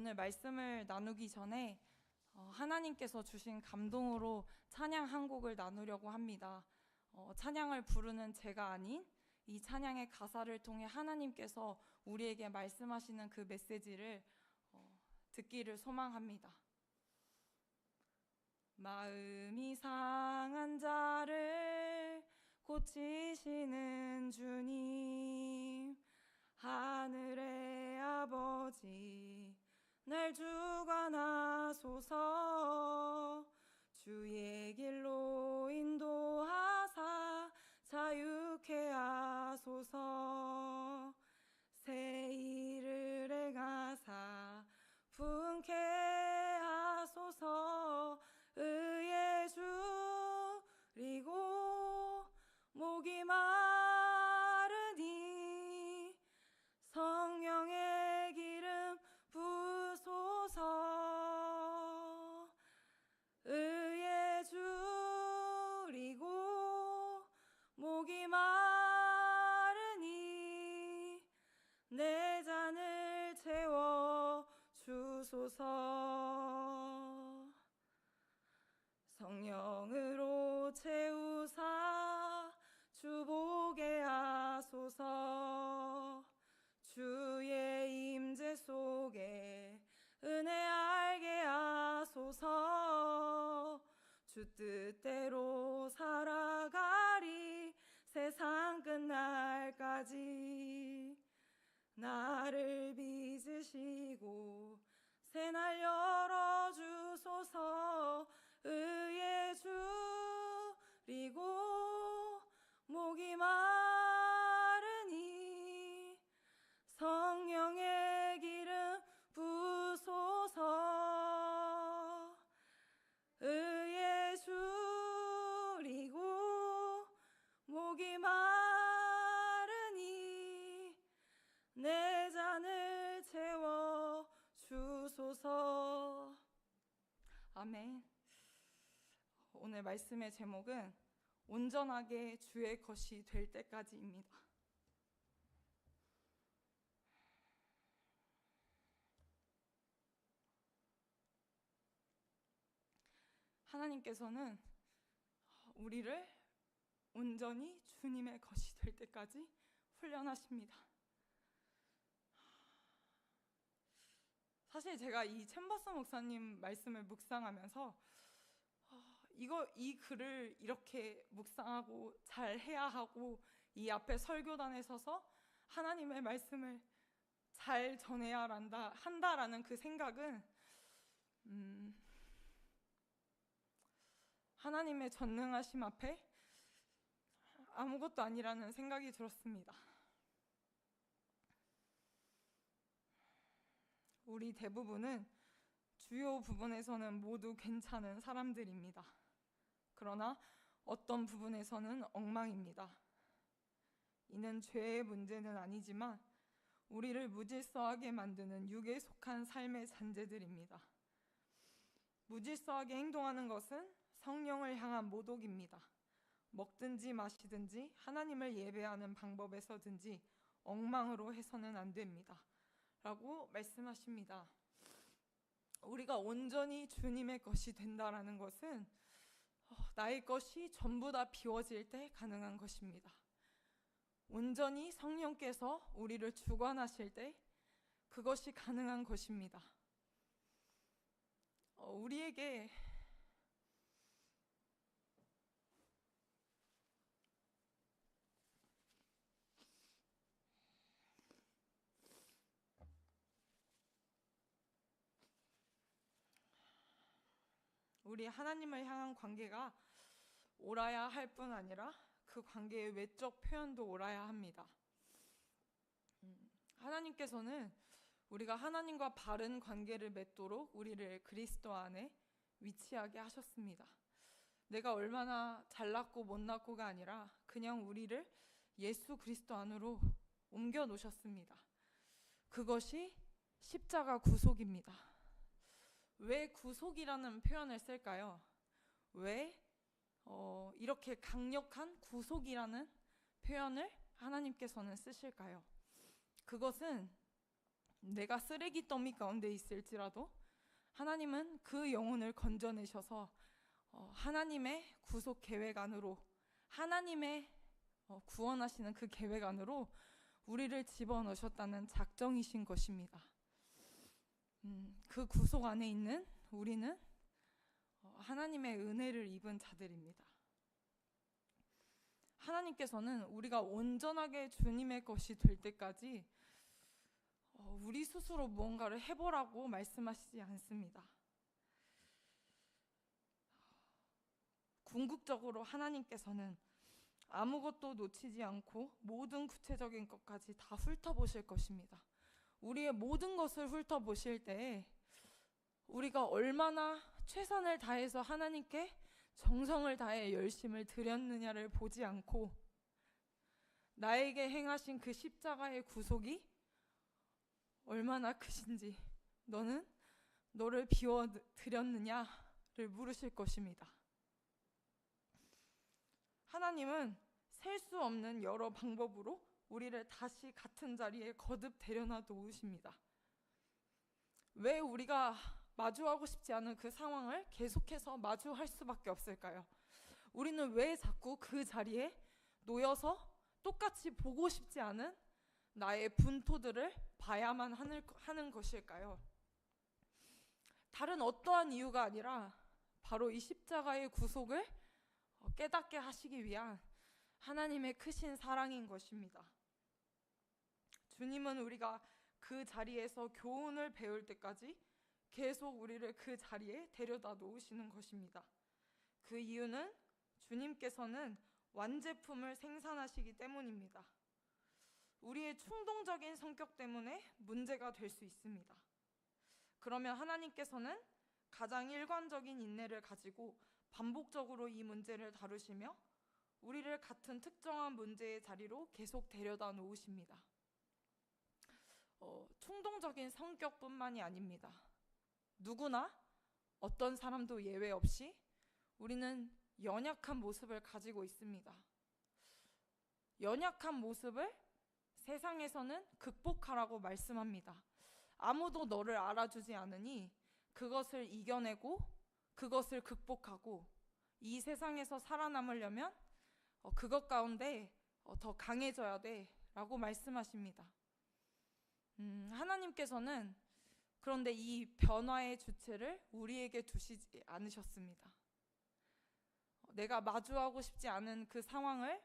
오늘 말씀을 나누기 전에 하나님께서 주신 감동으로 찬양 한 곡을 나누려고 합니다. 찬양을 부르는 제가 아닌 이 찬양의 가사를 통해 하나님께서 우리에게 말씀하시는 그 메시지를 듣기를 소망합니다. 마음이 상한 자를 고치시는 주님, 하늘의 아버지 날 주관하소서. 주의 길로 인도하사 자유케 하소서. 새 일을 행하사 분케 하소서. 의에 주리고 목이 마르니 성령의 기름 부소서. 의에 주리고 목이 마르니 내 잔을 채워 주소서. 성령으로 채우사 주보게 하소서. 주의 임재 속에 은혜 알게 하소서. 주 뜻대로 살아가리 세상 끝날까지. 나를 빚으시고 새날 열어주소서. 의에 주리고 목이 마르니 성령의 기름 부소서. 의에 주리고 목이 마르니 내 잔을 채워 주소서. 아멘. 오늘 말씀의 제목은 온전하게 주의 것이 될 때까지입니다. 하나님께서는 우리를 온전히 주님의 것이 될 때까지 훈련하십니다. 사실 제가 이 챔버스 목사님 말씀을 묵상하면서 이 글을 이렇게 묵상하고 잘 해야 하고 이 앞에 설교단에 서서 하나님의 말씀을 잘 전해야 한다라는 그 생각은 하나님의 전능하심 앞에 아무것도 아니라는 생각이 들었습니다. 우리 대부분은 주요 부분에서는 모두 괜찮은 사람들입니다. 그러나 어떤 부분에서는 엉망입니다. 이는 죄의 문제는 아니지만 우리를 무질서하게 만드는 육에 속한 삶의 잔재들입니다. 무질서하게 행동하는 것은 성령을 향한 모독입니다. 먹든지 마시든지 하나님을 예배하는 방법에서든지 엉망으로 해서는 안 됩니다. 라고 말씀하십니다. 우리가 온전히 주님의 것이 된다라는 것은 나의 것이 전부 다 비워질 때 가능한 것입니다. 온전히 성령께서 우리를 주관하실 때 그것이 가능한 것입니다. 우리에게 우리 하나님을 향한 관계가 옳아야 할 뿐 아니라 그 관계의 외적 표현도 옳아야 합니다. 하나님께서는 우리가 하나님과 바른 관계를 맺도록 우리를 그리스도 안에 위치하게 하셨습니다. 내가 얼마나 잘났고 못났고가 아니라 그냥 우리를 예수 그리스도 안으로 옮겨 놓으셨습니다. 그것이 십자가 구속입니다. 왜 구속이라는 표현을 쓸까요? 왜 이렇게 강력한 구속이라는 표현을 하나님께서는 쓰실까요? 그것은 내가 쓰레기 더미 가운데 있을지라도 하나님은 그 영혼을 건져내셔서 하나님의 구속 계획 안으로, 하나님의 구원하시는 그 계획 안으로 우리를 집어넣으셨다는 작정이신 것입니다. 그 구속 안에 있는 우리는 하나님의 은혜를 입은 자들입니다. 하나님께서는 우리가 온전하게 주님의 것이 될 때까지 우리 스스로 무언가를 해보라고 말씀하시지 않습니다. 궁극적으로 하나님께서는 아무것도 놓치지 않고 모든 구체적인 것까지 다 훑어보실 것입니다. 우리의 모든 것을 훑어보실 때 우리가 얼마나 최선을 다해서 하나님께 정성을 다해 열심을 드렸느냐를 보지 않고 나에게 행하신 그 십자가의 구속이 얼마나 크신지, 너는 너를 비워드렸느냐를 물으실 것입니다. 하나님은 셀 수 없는 여러 방법으로 우리를 다시 같은 자리에 거듭 데려다 놓으십니다. 왜 우리가 마주하고 싶지 않은 그 상황을 계속해서 마주할 수밖에 없을까요? 우리는 왜 자꾸 그 자리에 놓여서 똑같이 보고 싶지 않은 나의 분토들을 봐야만 하는 것일까요? 다른 어떠한 이유가 아니라 바로 이 십자가의 구속을 깨닫게 하시기 위한 하나님의 크신 사랑인 것입니다. 주님은 우리가 그 자리에서 교훈을 배울 때까지 계속 우리를 그 자리에 데려다 놓으시는 것입니다. 그 이유는 주님께서는 완제품을 생산하시기 때문입니다. 우리의 충동적인 성격 때문에 문제가 될 수 있습니다. 그러면 하나님께서는 가장 일관적인 인내를 가지고 반복적으로 이 문제를 다루시며 우리를 같은 특정한 문제의 자리로 계속 데려다 놓으십니다. 충동적인 성격뿐만이 아닙니다. 누구나 어떤 사람도 예외 없이 우리는 연약한 모습을 가지고 있습니다. 연약한 모습을 세상에서는 극복하라고 말씀합니다. 아무도 너를 알아주지 않으니 그것을 이겨내고 그것을 극복하고 이 세상에서 살아남으려면 그것 가운데 더 강해져야 돼 라고 말씀하십니다. 하나님께서는 그런데 이 변화의 주체를 우리에게 두시지 않으셨습니다. 내가 마주하고 싶지 않은 그 상황을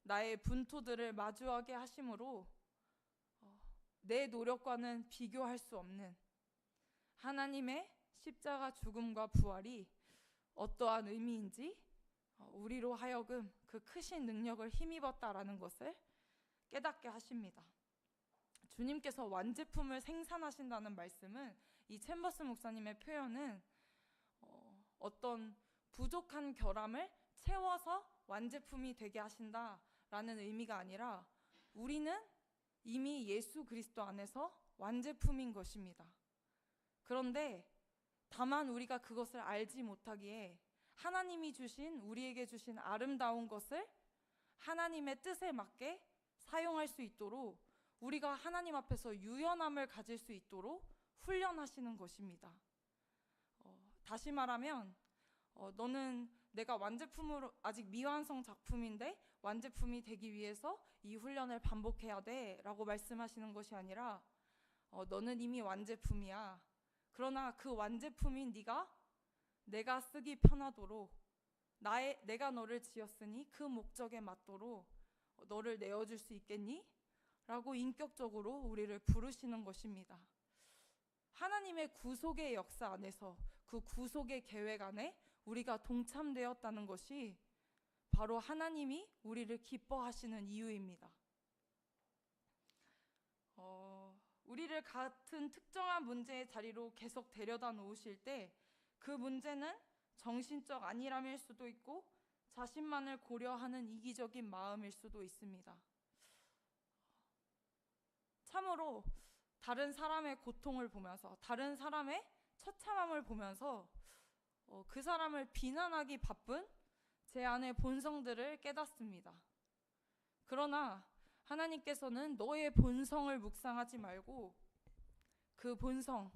나의 분토들을 마주하게 하심으로 내 노력과는 비교할 수 없는 하나님의 십자가 죽음과 부활이 어떠한 의미인지 우리로 하여금 그 크신 능력을 힘입었다라는 것을 깨닫게 하십니다. 주님께서 완제품을 생산하신다는 말씀은 이 챔버스 목사님의 표현은 어떤 부족한 결함을 채워서 완제품이 되게 하신다라는 의미가 아니라 우리는 이미 예수 그리스도 안에서 완제품인 것입니다. 그런데 다만 우리가 그것을 알지 못하기에 하나님이 주신 우리에게 주신 아름다운 것을 하나님의 뜻에 맞게 사용할 수 있도록 우리가 하나님 앞에서 유연함을 가질 수 있도록 훈련하시는 것입니다. 다시 말하면 너는 내가 완제품으로 아직 미완성 작품인데 완제품이 되기 위해서 이 훈련을 반복해야 돼 라고 말씀하시는 것이 아니라 너는 이미 완제품이야. 그러나 그 완제품인 내가 쓰기 편하도록 내가 너를 지었으니 그 목적에 맞도록 너를 내어줄 수 있겠니? 라고 인격적으로 우리를 부르시는 것입니다. 하나님의 구속의 역사 안에서 그 구속의 계획 안에 우리가 동참되었다는 것이 바로 하나님이 우리를 기뻐하시는 이유입니다. 우리를 같은 특정한 문제의 자리로 계속 데려다 놓으실 때 그 문제는 정신적 안일함일 수도 있고 자신만을 고려하는 이기적인 마음일 수도 있습니다. 참으로 다른 사람의 고통을 보면서 다른 사람의 처참함을 보면서 그 사람을 비난하기 바쁜 제 안의 본성들을 깨닫습니다. 그러나 하나님께서는 너의 본성을 묵상하지 말고 그 본성,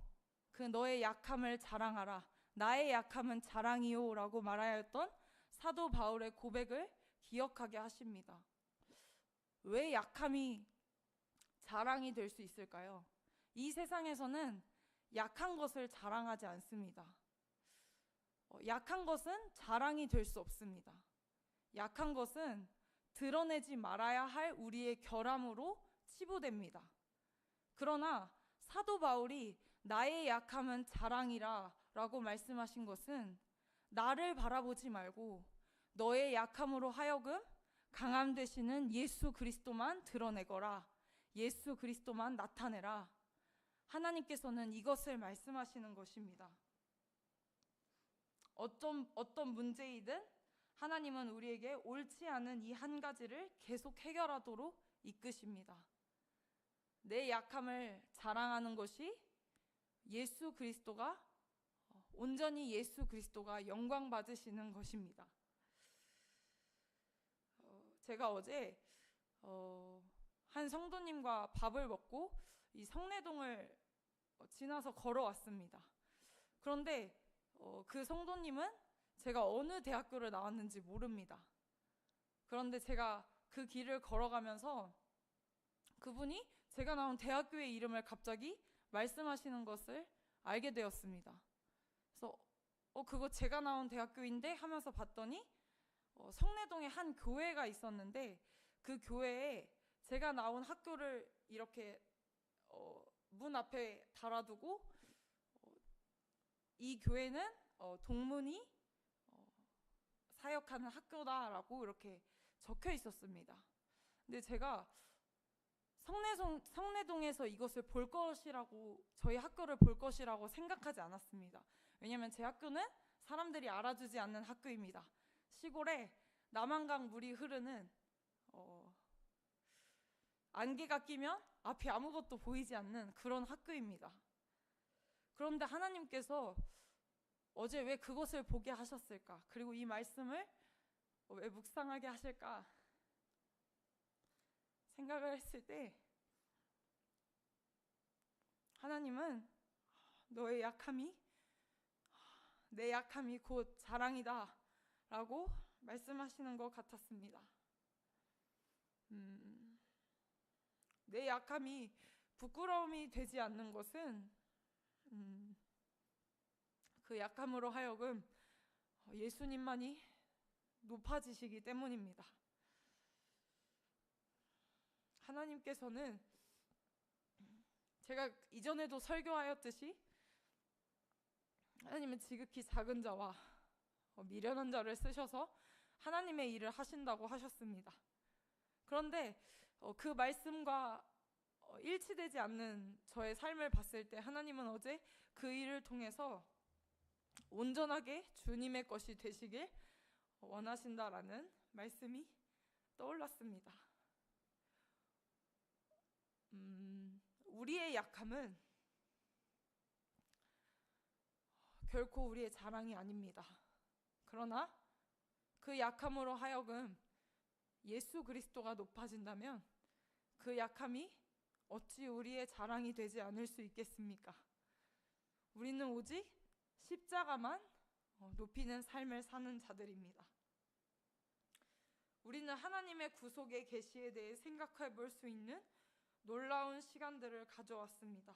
그 너의 약함을 자랑하라. 나의 약함은 자랑이요 라고 말하였던 사도 바울의 고백을 기억하게 하십니다. 왜 약함이 자랑이 될 수 있을까요? 이 세상에서는 약한 것을 자랑하지 않습니다. 약한 것은 자랑이 될 수 없습니다. 약한 것은 드러내지 말아야 할 우리의 결함으로 치부됩니다. 그러나 사도 바울이 나의 약함은 자랑이라 라고 말씀하신 것은 나를 바라보지 말고 너의 약함으로 하여금 강함 되시는 예수 그리스도만 드러내거라. 예수 그리스도만 나타내라. 하나님께서는 이것을 말씀하시는 것입니다. 어떤 문제이든 하나님은 우리에게 옳지 않은 이 한 가지를 계속 해결하도록 이끄십니다. 내 약함을 자랑하는 것이 온전히 예수 그리스도가 영광 받으시는 것입니다. 제가 어제 한 성도님과 밥을 먹고 이 성내동을 지나서 걸어왔습니다. 그런데 그 성도님은 제가 어느 대학교를 나왔는지 모릅니다. 그런데 제가 그 길을 걸어가면서 그분이 제가 나온 대학교의 이름을 갑자기 말씀하시는 것을 알게 되었습니다. 그래서 그거 제가 나온 대학교인데 하면서 봤더니 성내동에 한 교회가 있었는데 그 교회에 제가 나온 학교를 이렇게 문 앞에 달아두고 이 교회는 동문이 사역하는 학교다라고 이렇게 적혀 있었습니다. 근데 제가 성내동에서 이것을 볼 것이라고, 저희 학교를 볼 것이라고 생각하지 않았습니다. 왜냐하면 제 학교는 사람들이 알아주지 않는 학교입니다. 시골에 남한강 물이 흐르는 안개가 끼면 앞이 아무것도 보이지 않는 그런 학교입니다. 그런데 하나님께서 어제 왜 그것을 보게 하셨을까? 그리고 이 말씀을 왜 묵상하게 하실까? 생각을 했을 때 하나님은 너의 약함이 내 약함이 곧 자랑이다 라고 말씀하시는 것 같았습니다. 내 약함이 부끄러움이 되지 않는 것은 그 약함으로 하여금 예수님만이 높아지시기 때문입니다. 하나님께서는 제가 이전에도 설교하였듯이 하나님은 지극히 작은 자와 미련한 자를 쓰셔서 하나님의 일을 하신다고 하셨습니다. 그런데 그 말씀과 일치되지 않는 저의 삶을 봤을 때 하나님은 어제 그 일을 통해서 온전하게 주님의 것이 되시길 원하신다라는 말씀이 떠올랐습니다. 우리의 약함은 결코 우리의 자랑이 아닙니다. 그러나 그 약함으로 하여금 예수 그리스도가 높아진다면 그 약함이 어찌 우리의 자랑이 되지 않을 수 있겠습니까? 우리는 오직 십자가만 높이는 삶을 사는 자들입니다. 우리는 하나님의 구속의 계시에 대해 생각해 볼 수 있는 놀라운 시간들을 가져왔습니다.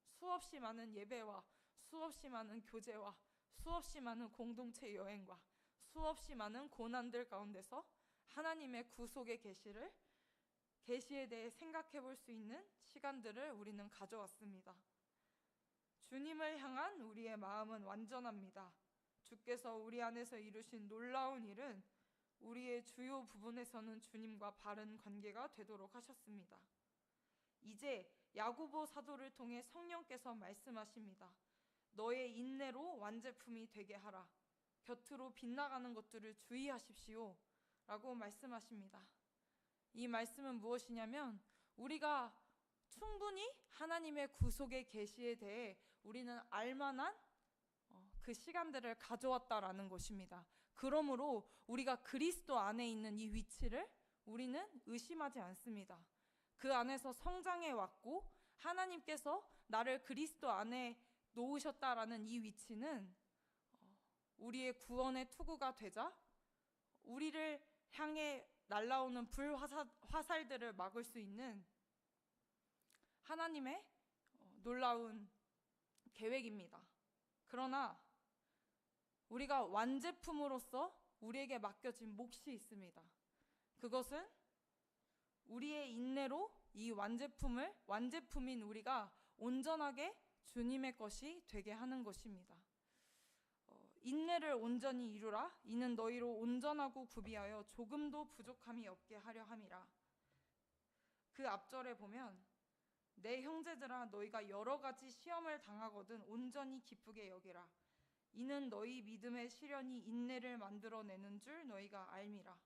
수없이 많은 예배와 수없이 많은 교제와 수없이 많은 공동체 여행과 수없이 많은 고난들 가운데서 하나님의 구속의 계시에 대해 생각해 볼 수 있는 시간들을 우리는 가져왔습니다. 주님을 향한 우리의 마음은 완전합니다. 주께서 우리 안에서 이루신 놀라운 일은 우리의 주요 부분에서는 주님과 바른 관계가 되도록 하셨습니다. 이제 야고보 사도를 통해 성령께서 말씀하십니다. 너의 인내로 완제품이 되게 하라. 곁으로 빗나가는 것들을 주의하십시오 라고 말씀하십니다. 이 말씀은 무엇이냐면 우리가 충분히 하나님의 구속의 계시에 대해 우리는 알만한 그 시간들을 가져왔다라는 것입니다. 그러므로 우리가 그리스도 안에 있는 이 위치를 우리는 의심하지 않습니다. 그 안에서 성장해 왔고 하나님께서 나를 그리스도 안에 놓으셨다라는 이 위치는 우리의 구원의 투구가 되자 우리를 향해 날아오는 불화살들을 막을 수 있는 하나님의 놀라운 계획입니다. 그러나 우리가 완제품으로서 우리에게 맡겨진 몫이 있습니다. 그것은 우리의 인내로 이 완제품인 우리가 온전하게 주님의 것이 되게 하는 것입니다. 인내를 온전히 이루라. 이는 너희로 온전하고 구비하여 조금도 부족함이 없게 하려 함이라. 그 앞절에 보면 내 형제들아 너희가 여러 가지 시험을 당하거든 온전히 기쁘게 여기라. 이는 너희 믿음의 시련이 인내를 만들어내는 줄 너희가 알미라.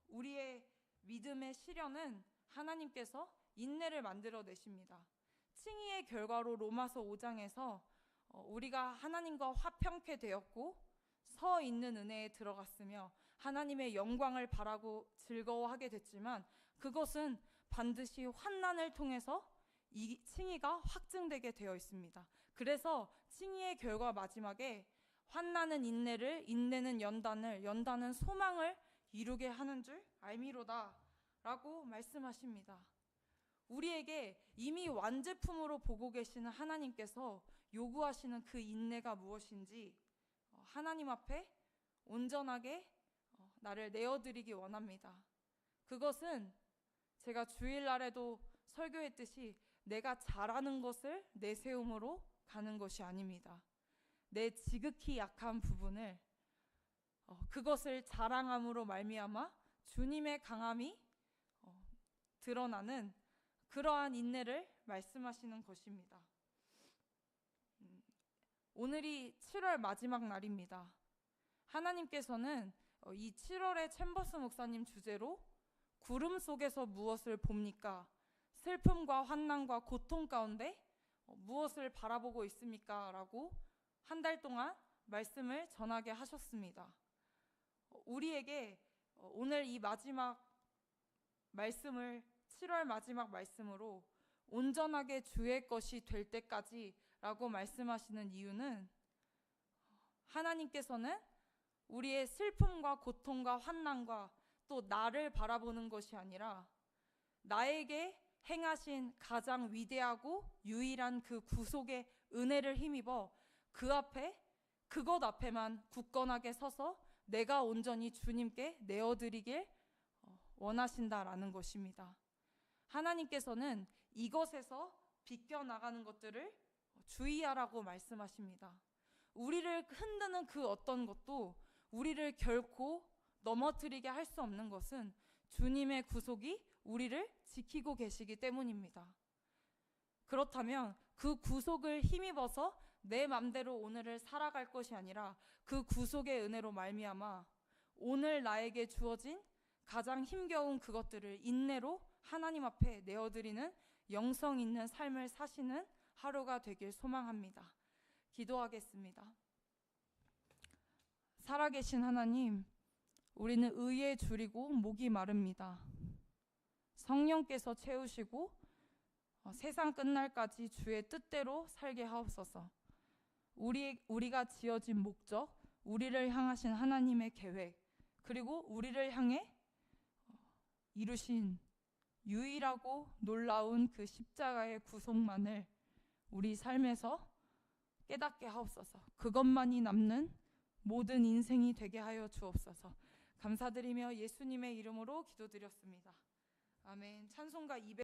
우리의 믿음의 시련은 하나님께서 인내를 만들어내십니다. 칭의의 결과로 로마서 5장에서 우리가 하나님과 화평케 되었고 서 있는 은혜에 들어갔으며 하나님의 영광을 바라고 즐거워하게 됐지만 그것은 반드시 환난을 통해서 이 칭의가 확증되게 되어 있습니다. 그래서 칭의의 결과 마지막에 환난은 인내를, 인내는 연단을, 연단은 소망을 이루게 하는 줄 알미로다 라고 말씀하십니다. 우리에게 이미 완제품으로 보고 계시는 하나님께서 요구하시는 그 인내가 무엇인지 하나님 앞에 온전하게 나를 내어드리기 원합니다. 그것은 제가 주일날에도 설교했듯이 내가 잘하는 것을 내세움으로 가는 것이 아닙니다. 내 지극히 약한 부분을 그것을 자랑함으로 말미암아 주님의 강함이 드러나는 그러한 인내를 말씀하시는 것입니다. 오늘이 7월 마지막 날입니다. 하나님께서는 이 7월의 챔버스 목사님 주제로 구름 속에서 무엇을 봅니까? 슬픔과 환난과 고통 가운데 무엇을 바라보고 있습니까? 라고 한 달 동안 말씀을 전하게 하셨습니다. 우리에게 오늘 이 마지막 말씀을 7월 마지막 말씀으로 온전하게 주의 것이 될 때까지 라고 말씀하시는 이유는 하나님께서는 우리의 슬픔과 고통과 환난과 또 나를 바라보는 것이 아니라 나에게 행하신 가장 위대하고 유일한 그 구속의 은혜를 힘입어 그것 앞에만 굳건하게 서서 내가 온전히 주님께 내어드리길 원하신다라는 것입니다. 하나님께서는 이것에서 비껴나가는 것들을 주의하라고 말씀하십니다. 우리를 흔드는 그 어떤 것도 우리를 결코 넘어뜨리게 할 수 없는 것은 주님의 구속이 우리를 지키고 계시기 때문입니다. 그렇다면 그 구속을 힘입어서 내 맘대로 오늘을 살아갈 것이 아니라 그 구속의 은혜로 말미암아 오늘 나에게 주어진 가장 힘겨운 그것들을 인내로 하나님 앞에 내어드리는 영성 있는 삶을 사시는 하루가 되길 소망합니다. 기도하겠습니다. 살아계신 하나님, 우리는 의에 줄이고 목이 마릅니다. 성령께서 채우시고 세상 끝날까지 주의 뜻대로 살게 하옵소서. 우리가 지어진 목적, 우리를 향하신 하나님의 계획, 그리고 우리를 향해 이루신 유일하고 놀라운 그 십자가의 구속만을 우리 삶에서 깨닫게 하옵소서. 그것만이 남는 모든 인생이 되게 하여 주옵소서. 감사드리며 예수님의 이름으로 기도드렸습니다. 아멘. 찬송가 200